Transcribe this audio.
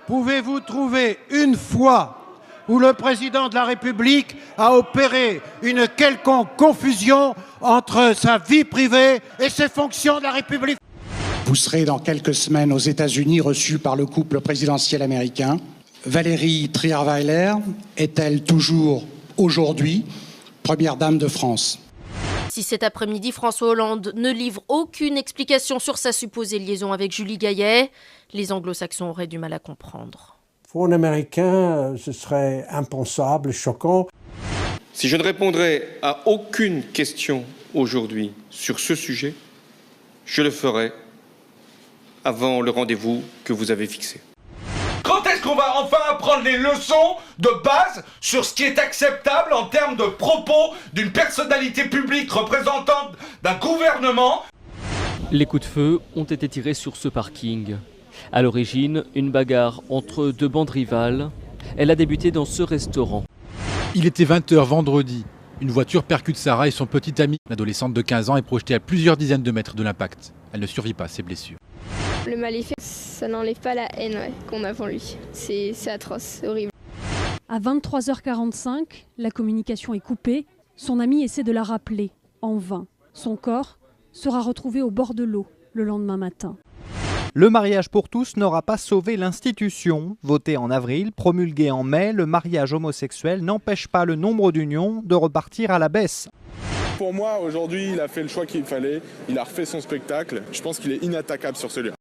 Pouvez-vous trouver une fois où le président de la République a opéré une quelconque confusion entre sa vie privée et ses fonctions de la République? Vous serez dans quelques semaines aux États-Unis reçu par le couple présidentiel américain. Valérie Trierweiler est-elle toujours aujourd'hui première dame de France? Si cet après-midi, François Hollande ne livre aucune explication sur sa supposée liaison avec Julie Gaillet, les anglo-saxons auraient du mal à comprendre. Pour un Américain, ce serait impensable, choquant. Si je ne répondrais à aucune question aujourd'hui sur ce sujet, je le ferai avant le rendez-vous que vous avez fixé. Quand est-ce qu'on va enfin apprendre les leçons de base sur ce qui est acceptable en termes de propos d'une personnalité publique représentante d'un gouvernement? Les coups de feu ont été tirés sur ce parking. À l'origine, une bagarre entre deux bandes rivales. Elle a débuté dans ce restaurant. Il était 20h vendredi. Une voiture percute Sarah et son petit ami. L'adolescente de 15 ans est projetée à plusieurs dizaines de mètres de l'impact. Elle ne survit pas à ses blessures. Le mal est fait, ça n'enlève pas la haine qu'on a pour lui. C'est atroce, c'est horrible. À 23h45, la communication est coupée. Son ami essaie de la rappeler, en vain. Son corps sera retrouvé au bord de l'eau le lendemain matin. Le mariage pour tous n'aura pas sauvé l'institution. Voté en avril, promulgué en mai, le mariage homosexuel n'empêche pas le nombre d'unions de repartir à la baisse. Pour moi, aujourd'hui, il a fait le choix qu'il fallait. Il a refait son spectacle. Je pense qu'il est inattaquable sur celui-là.